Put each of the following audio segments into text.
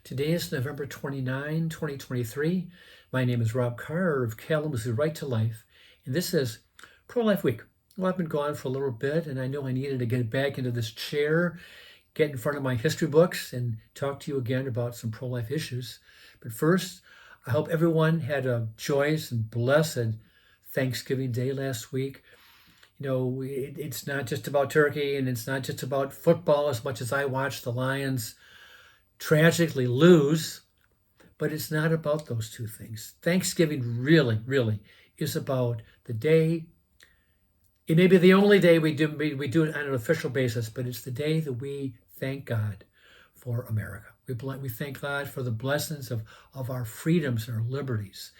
Today is November 29, 2023. My name is Rob Carr of Kalamazoo Right to Life, and this is Pro-Life Week. Well, I've been gone for a little bit, and I know I needed to get back into this chair, get in front of my history books, and talk to you again about some pro-life issues. But first, I hope everyone had a joyous and blessed Thanksgiving Day last week. It's not just about turkey, and it's not just about football as much as I watched the Lions tragically lose, but it's not about those two things. Thanksgiving really is about the day. It may be the only day we do it on an official basis, but it's the day that we thank God for America. We thank God for the blessings of our freedoms and our liberties.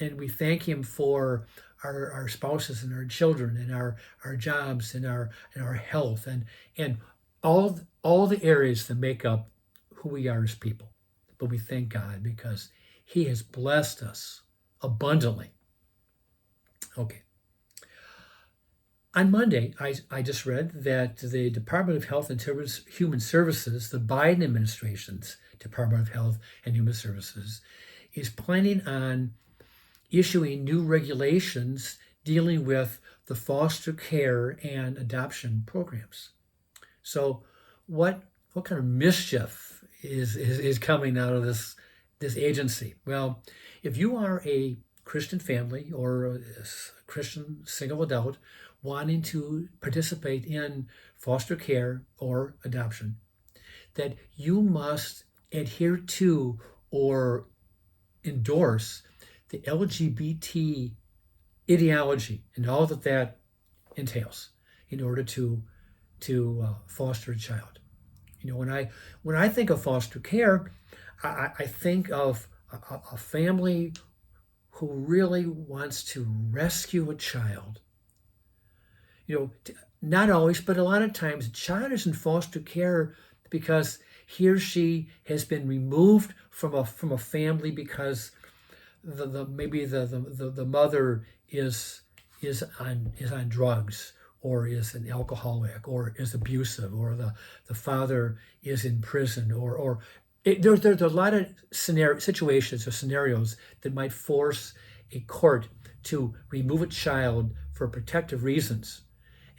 And we thank him for our spouses and our children and our jobs and our health and all the areas that make up who we are as people. But we thank God because he has blessed us abundantly. Okay. On Monday, I just read that the Department of Health and Human Services, the Biden administration's Department of Health and Human Services, is planning on issuing new regulations dealing with the foster care and adoption programs. So what kind of mischief is coming out of this agency? Well, if you are a Christian family or a Christian single adult wanting to participate in foster care or adoption, that you must adhere to or endorse the LGBT ideology and all that entails in order to foster a child. When I think of foster care, I think of a family who really wants to rescue a child. Not always, but a lot of times, a child is in foster care because he or she has been removed from a family because maybe the mother is on drugs, or is an alcoholic, or is abusive, or the father is in prison, there's a lot of situations or scenarios that might force a court to remove a child for protective reasons.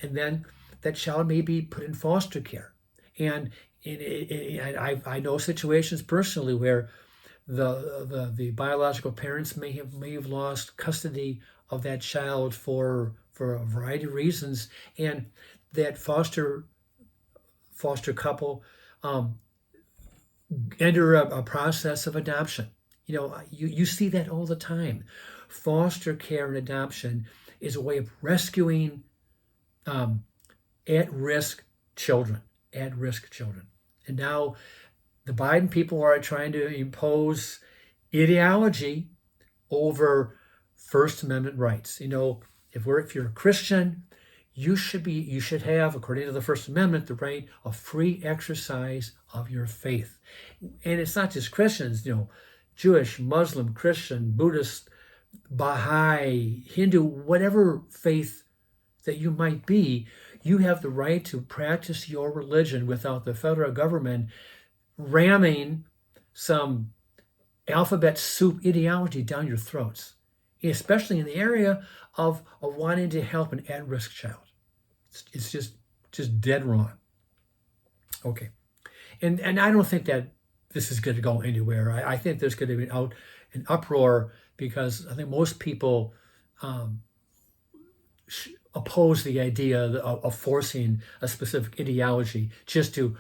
And then that child may be put in foster care. And I know situations personally where the biological parents may have lost custody of that child for a variety of reasons, and that foster couple enter a process of adoption. You see that all the time. Foster care and adoption is a way of rescuing at-risk children. And now the Biden people are trying to impose ideology over First Amendment rights. If you're a Christian, you should have, according to the First Amendment, the right of free exercise of your faith. And it's not just Christians, Jewish, Muslim, Christian, Buddhist, Baha'i, Hindu, whatever faith that you might be, you have the right to practice your religion without the federal government ramming some alphabet soup ideology down your throats, especially in the area of wanting to help an at-risk child. It's just dead wrong. Okay. And I don't think that this is going to go anywhere. I think there's going to be an uproar because I think most people oppose the idea of forcing a specific ideology just to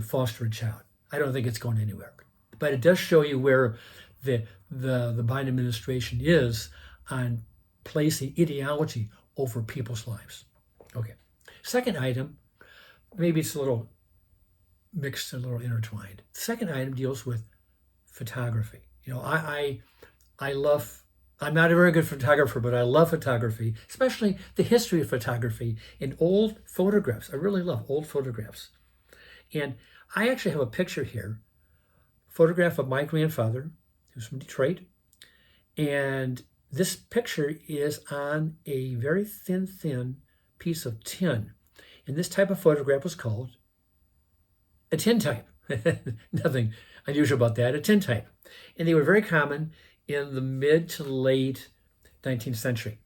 foster a child. I don't think it's going anywhere. But it does show you where the Biden administration is on placing ideology over people's lives. Okay. Second item, maybe it's a little mixed, a little intertwined. The second item deals with photography. I love, I'm not a very good photographer, but I love photography, especially the history of photography and old photographs. I really love old photographs. And I actually have a picture here, a photograph of my grandfather, who's from Detroit. And this picture is on a very thin piece of tin. And this type of photograph was called a tintype. Nothing unusual about that, a tintype. And they were very common in the mid to late 19th century.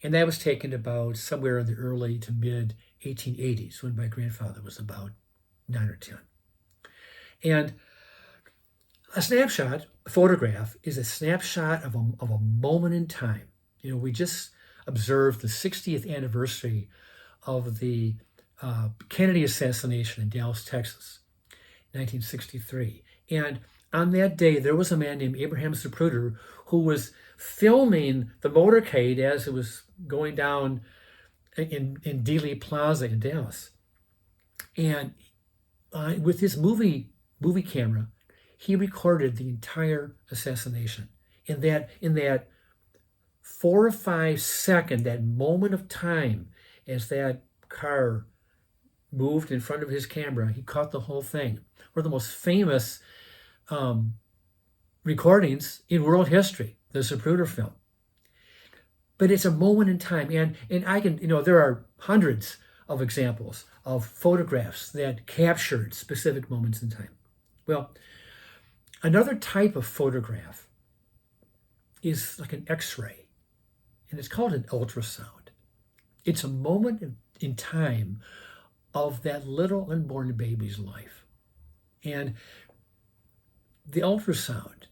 And that was taken about somewhere in the early to mid 1880s when my grandfather was about 9 or 10. And a snapshot, a photograph, is a snapshot of a moment in time. We just observed the 60th anniversary of the Kennedy assassination in Dallas, Texas, 1963. And on that day, there was a man named Abraham Zapruder who was filming the motorcade as it was going down in Dealey Plaza in Dallas. And with his movie camera, he recorded the entire assassination. In that 4 or 5 second, that moment of time, as that car moved in front of his camera, he caught the whole thing. One of the most famous recordings in world history, the Zapruder film. But it's a moment in time, and I can, there are hundreds of examples of photographs that captured specific moments in time. Well, another type of photograph is like an X-ray, and it's called an ultrasound. It's a moment in time of that little unborn baby's life. And the ultrasound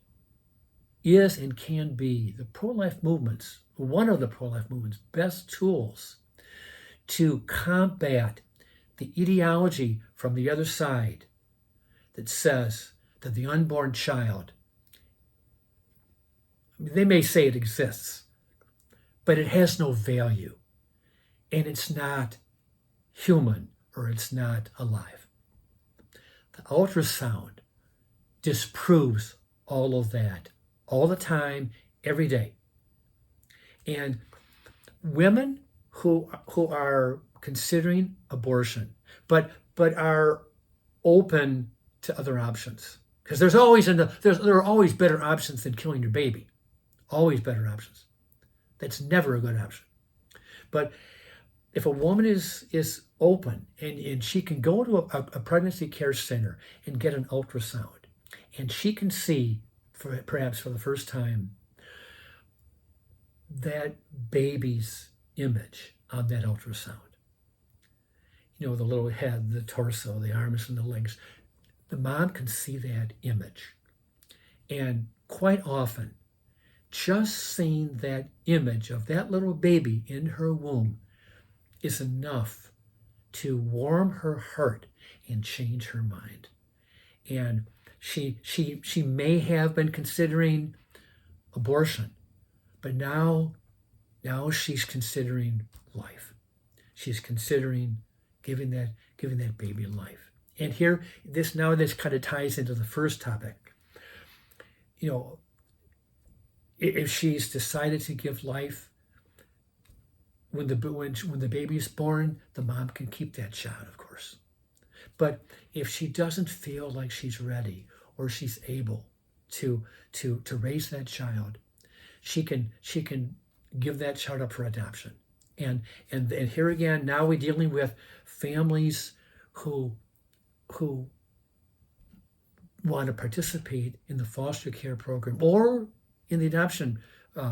is and can be the pro-life movement's, one of the pro-life movement's best tools to combat the ideology from the other side that says that the unborn child, they may say it exists, but it has no value, and it's not human, or it's not alive. The ultrasound disproves all of that, all the time, every day. And women who are considering abortion, but are open to other options, because there are always better options than killing your baby, always better options. That's never a good option. But if a woman is open and she can go to a pregnancy care center and get an ultrasound, and she can see, perhaps for the first time, that baby's image on that ultrasound. The little head, the torso, the arms and the legs. The mom can see that image. And quite often, just seeing that image of that little baby in her womb is enough to warm her heart and change her mind. And she may have been considering abortion, but now she's considering life. She's considering giving that baby life. And here, this kind of ties into the first topic. If she's decided to give life, when the baby is born, the mom can keep that child, of course. But if she doesn't feel like she's ready or she's able to raise that child, she can give that child up for adoption. And here again, now we're dealing with families who want to participate in the foster care program or in the adoption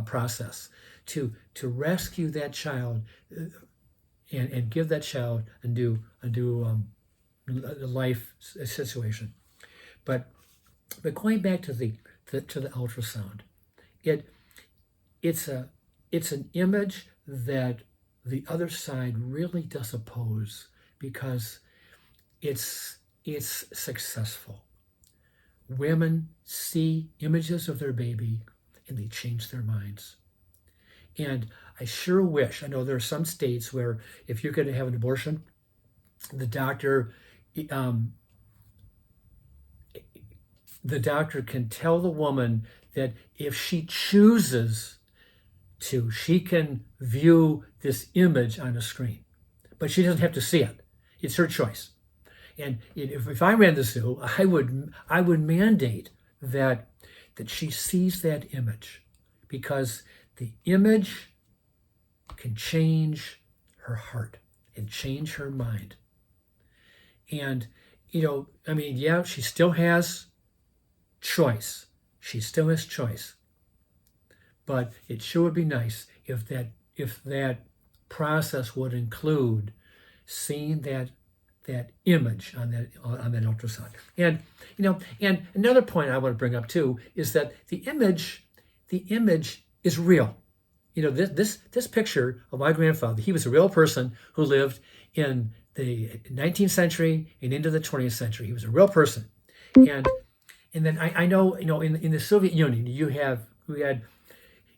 process to rescue that child and give that child a new life situation. But going back to the ultrasound, it's an image that the other side really does oppose, because it's successful. Women see images of their baby and they change their minds. And I sure wish, I know there are some states where if you're going to have an abortion, the doctor can tell the woman that if she chooses to, she can view this image on a screen, but she doesn't have to see it. It's her choice. And if I ran the zoo, I would mandate that she sees that image, because the image can change her heart and change her mind. And I mean, yeah, she still has choice. She still has choice. But it sure would be nice if that process would include seeing that image on that ultrasound. And another point I want to bring up too is that the image is real. This picture of my grandfather, he was a real person who lived in the 19th century and into the 20th century. He was a real person. And then I know, in the Soviet Union, we had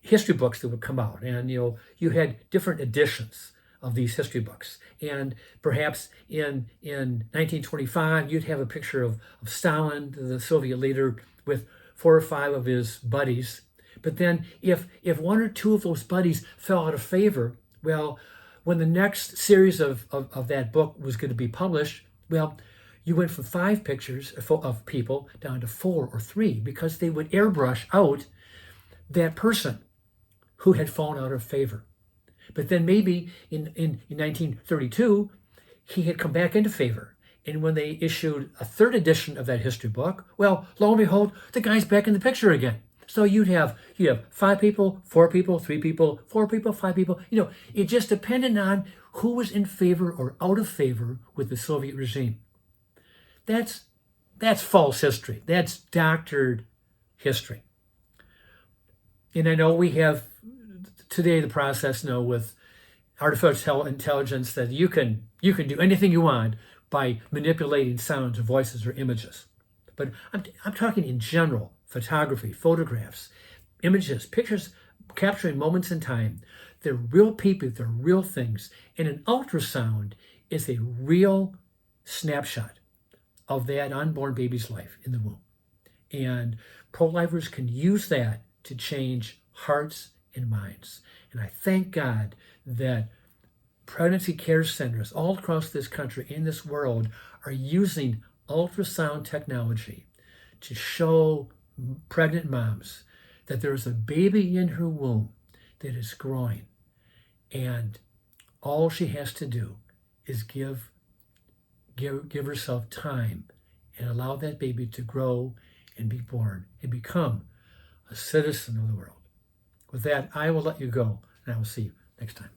history books that would come out, and you had different editions of these history books. And perhaps in 1925, you'd have a picture of Stalin, the Soviet leader, with 4 or 5 of his buddies. But then if one or two of those buddies fell out of favor, well, when the next series of that book was going to be published, well, you went from 5 pictures of people down to 4 or 3, because they would airbrush out that person who had fallen out of favor. But then maybe in 1932, he had come back into favor. And when they issued a 3rd edition of that history book, well, lo and behold, the guy's back in the picture again. So you'd have 5 people, 4 people, 3 people, 4 people, 5 people. It just depended on who was in favor or out of favor with the Soviet regime. That's false history. That's doctored history. And I know we have today the process with artificial intelligence that you can do anything you want by manipulating sounds or voices or images. But I'm talking in general: photography, photographs, images, pictures capturing moments in time. They're real people, they're real things. And an ultrasound is a real snapshot of that unborn baby's life in the womb. And pro-lifers can use that to change hearts and minds. And I thank God that pregnancy care centers all across this country and this world are using ultrasound technology to show pregnant moms that there's a baby in her womb that is growing, and all she has to do is give herself time and allow that baby to grow and be born and become a citizen of the world. With that, I will let you go, and I will see you next time.